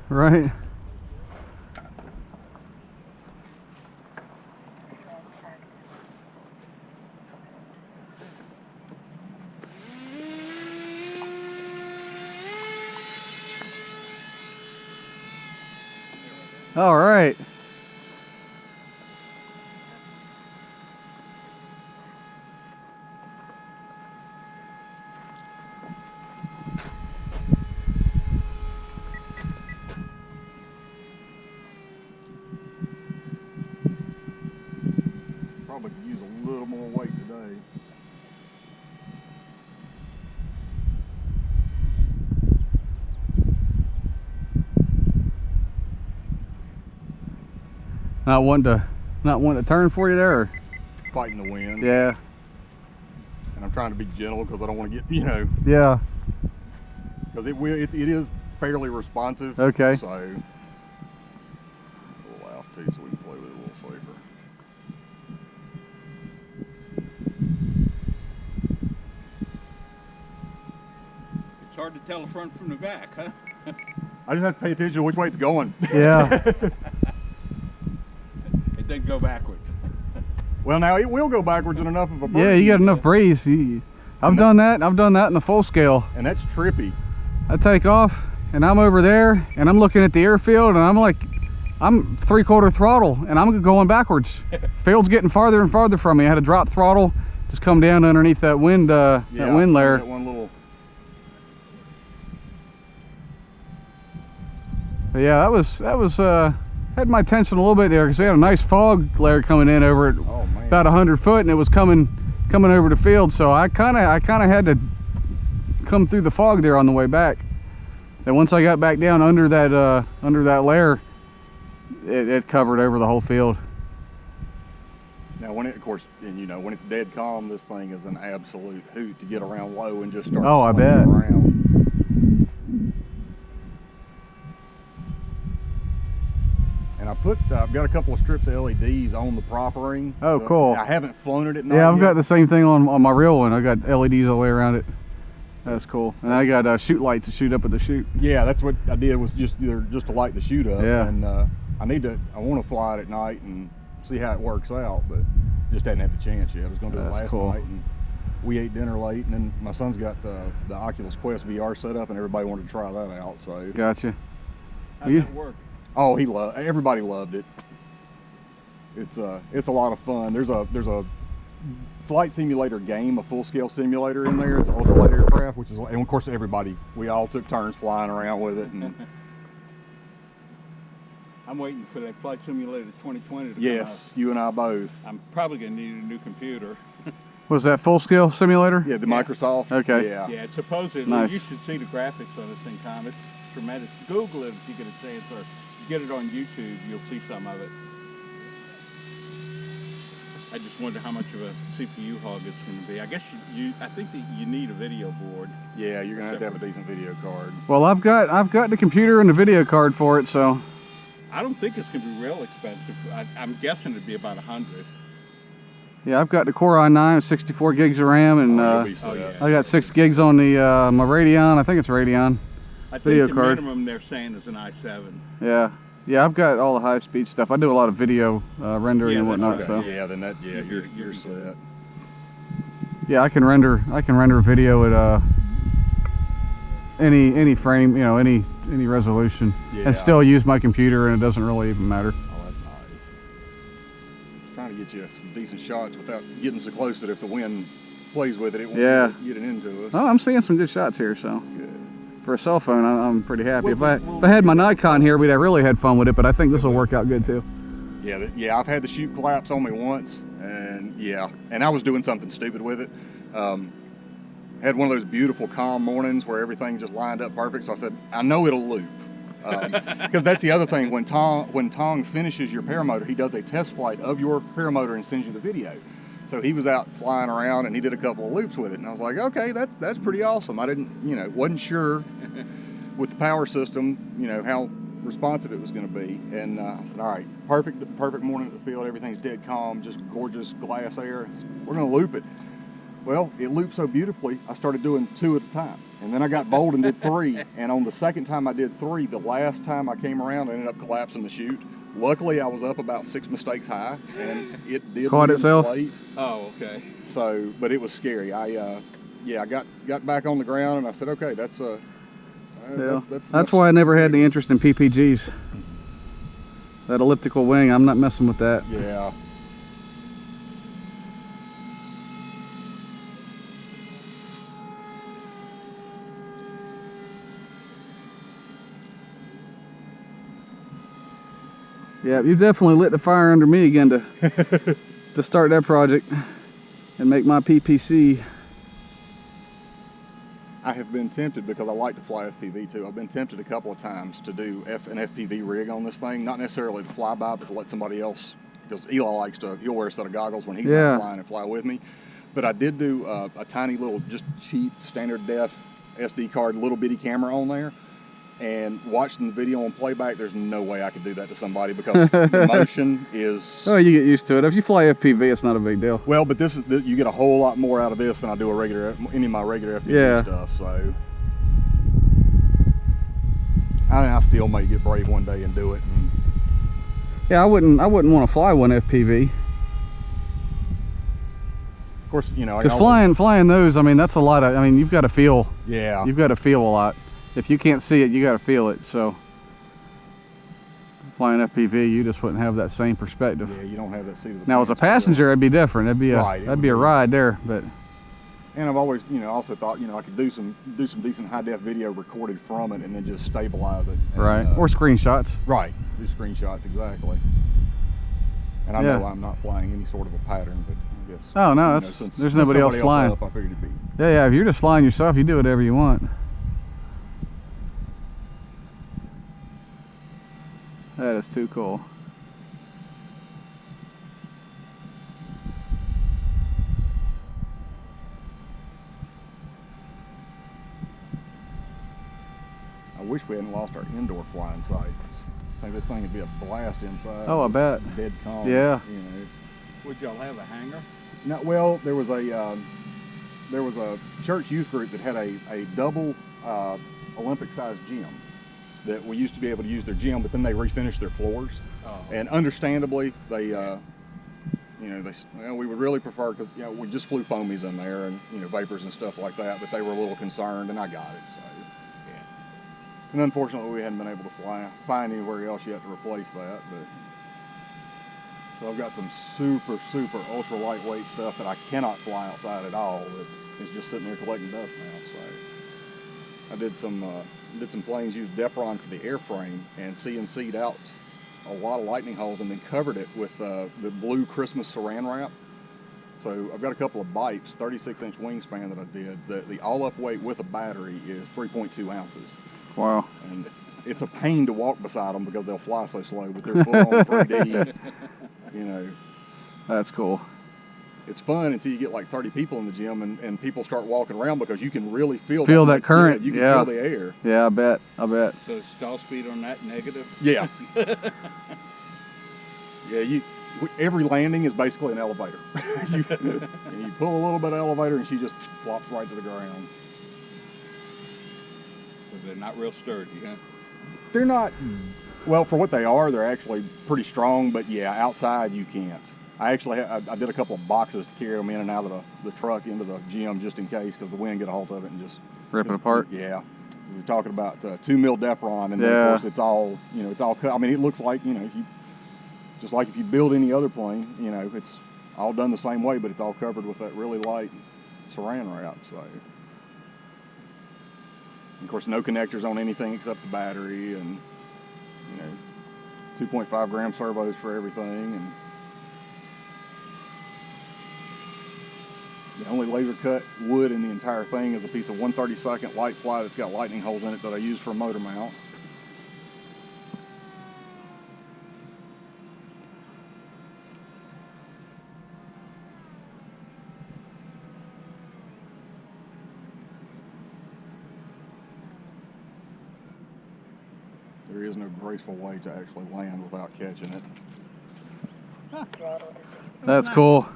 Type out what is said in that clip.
Right. All right. Probably could use a little more weight today. Not wanting to turn for you there? Or? Fighting the wind. Yeah. And I'm trying to be gentle because I don't want to get, you know. Yeah. Because it is fairly responsive. Okay. So a little altitude so we can play with it a little safer. It's hard to tell the front from the back, huh? I just have to pay attention to which way it's going. Yeah. It didn't go backwards. Well, now it will go backwards in enough of a breeze. Yeah, you got enough breeze. I've done that. I've done that in the full scale. And that's trippy. I take off and I'm over there and I'm looking at the airfield and I'm like, I'm 3/4 throttle and I'm going backwards. Field's getting farther and farther from me. I had to drop throttle, just come down underneath that wind, that wind layer. That one little. But yeah, that was had my attention a little bit there because we had a nice fog layer coming in over it, Oh man. about 100 foot, and it was coming over the field. So I kind of had to come through the fog there on the way back. And once I got back down under that layer, it covered over the whole field. Now when it, of course, and you know, when it's dead calm, this thing is an absolute hoot to get around low and just start. Oh, I sliding bet. around. And I've got a couple of strips of LEDs on the prop ring. Oh, So cool. I haven't flown it at night. Yeah, I've yet. got the same thing on my real one. I got LEDs all the way around it. That's cool. And I got shoot lights to shoot up at the chute. Yeah, that's what I did, was just to light the chute up. Yeah. And I want to fly it at night and see how it works out, but just hadn't had the chance yet. I was going to do it That's last cool. night, and we ate dinner late, and then my son's got the Oculus Quest VR set up, and everybody wanted to try that out. So Gotcha. How'd Yeah. that work? oh, everybody loved it. It's a lot of fun. There's a flight simulator game, a full-scale simulator in there. It's ultralight aircraft, which is, and of course we all took turns flying around with it. And I'm waiting for that Flight Simulator 2020 to come out. yes, you and I both. I'm probably going to need a new computer. Was that full scale simulator? Yeah, the Microsoft. Okay. Yeah. Yeah, supposedly, Nice. you should see the graphics on this thing, Tom. It's tremendous. Google it if you get a chance, or get it on YouTube, you'll see some of it. I just wonder how much of a CPU hog it's going to be. I guess I think that you need a video board. Yeah, you're gonna have a decent video card. Well, I've got the computer and the video card for it, so I don't think it's going to be real expensive. I'm guessing it'd be about 100. yeah, I've got the Core i9 with 64 gigs of RAM, and You'll be oh, set. yeah. I got 6 gigs on the my Radeon. I think it's Radeon. I think Video the card. minimum they're saying is an i7. Yeah, I've got all the high speed stuff. I do a lot of video rendering Yeah, and whatnot. Okay, So yeah, then you're set. yeah, I can render video at any frame, any resolution, Yeah. and still use my computer, and it doesn't really even matter. Oh, that's nice. Trying to get you some decent shots without getting so close that if the wind plays with it, it won't Yeah. get it into us. Oh, I'm seeing some good shots here, so Good. for a cell phone, I'm pretty happy. Well, If I had my Nikon here, we'd have really had fun with it, but I think this will work out good too. Yeah, I've had the chute collapse on me once, and I was doing something stupid with it. Had one of those beautiful calm mornings where everything just lined up perfect, so I said, I know it'll loop. Because that's the other thing, when Tong finishes your paramotor, he does a test flight of your paramotor and sends you the video. So he was out flying around and he did a couple of loops with it, and I was like, okay, that's pretty awesome. I didn't, wasn't sure with the power system, how responsive it was going to be. And I said, all right, perfect morning at the field, everything's dead calm, just gorgeous glass air. We're going to loop it. Well, it looped so beautifully, I started doing 2 at a time. And then I got bold and did 3. And on the second time I did 3, the last time I came around, I ended up collapsing the chute. Luckily, I was up about 6 mistakes high, and it did Caught itself? Plate. Oh, okay. So, but it was scary. I got back on the ground, and I said, okay, that's that's why I never had any interest in PPGs. That elliptical wing, I'm not messing with that. Yeah. Yeah, you've definitely lit the fire under me again to start that project and make my PPC. I have been tempted, because I like to fly FPV too. I've been tempted a couple of times to do an FPV rig on this thing, not necessarily to fly by, but to let somebody else, because Eli likes to, he'll wear a set of goggles when he's not flying and fly with me. But I did do a tiny little, just cheap, standard def SD card, little bitty camera on there. And watching the video on playback, there's no way I could do that to somebody, because the motion is... Oh, you get used to it. If you fly FPV, it's not a big deal. Well, but this is, you get a whole lot more out of this than I do any of my regular FPV stuff, so... I still may get brave one day and do it. And... Yeah, I wouldn't want to fly one FPV. Of course, you know... Because flying those, I mean, that's a lot of... I mean, you've got to feel... Yeah. You've got to feel a lot. If you can't see it, you got to feel it. So flying FPV, you just wouldn't have that same perspective. Yeah, you don't have that seat of the Now as a passenger, it'd be different. It'd be a ride there. But and I've always, you know, also thought, you know, I could do some decent high def video recorded from it and then just stabilize it. And, right, or screenshots. Right, do screenshots, exactly. And I know I'm not flying any sort of a pattern, but I guess. Oh no, since there's nobody else flying. I figured it'd be. Yeah, if you're just flying yourself, you do whatever you want. That is too cool. I wish we hadn't lost our indoor flying sites. I think this thing would be a blast inside. Oh, I bet. Dead calm. Yeah. You know. Would y'all have a hangar? No, well, there was a church youth group that had a double Olympic-sized gym that we used to be able to use their gym, but then they refinished their floors. Oh. And understandably, they, you know, we would really prefer, because, you know, we just flew foamies in there and, you know, vapors and stuff like that, but they were a little concerned, and I got it, so. Yeah. And unfortunately, we hadn't been able to find anywhere else yet to replace that, but. So I've got some super, super ultra lightweight stuff that I cannot fly outside at all, that is just sitting there collecting dust now, so. I did some planes use Depron for the airframe and CNC'd out a lot of lightning holes and then covered it with the blue Christmas saran wrap. So I've got a couple of Bipes, 36-inch wingspan that I did. The all-up weight with a battery is 3.2 ounces. Wow. And it's a pain to walk beside them because they'll fly so slow, but they're full on 3D, you know. That's cool. It's fun until you get like 30 people in the gym and people start walking around, because you can really feel that current. Yeah, you can feel the air. Yeah, I bet. So stall speed on that negative? Yeah. Yeah, every landing is basically an elevator. you pull a little bit of elevator and she just flops right to the ground. So they're not real sturdy, huh? They're not, well, for what they are, they're actually pretty strong, but yeah, outside you can't. I actually I did a couple of boxes to carry them in and out of the truck into the gym just in case, because the wind get a hold of it and just rip it apart. Yeah, we were talking about 2 mil Depron, and then of course it's all, you know, it's all cut. I mean, it looks like, you know, just like if you build any other plane, you know, it's all done the same way, but it's all covered with that really light saran wrap. So, and of course, no connectors on anything except the battery, and you know, 2.5 gram servos for everything, and. The only laser cut wood in the entire thing is a piece of 1/32 light fly that's got lightning holes in it that I use for a motor mount. There is no graceful way to actually land without catching it. That's cool.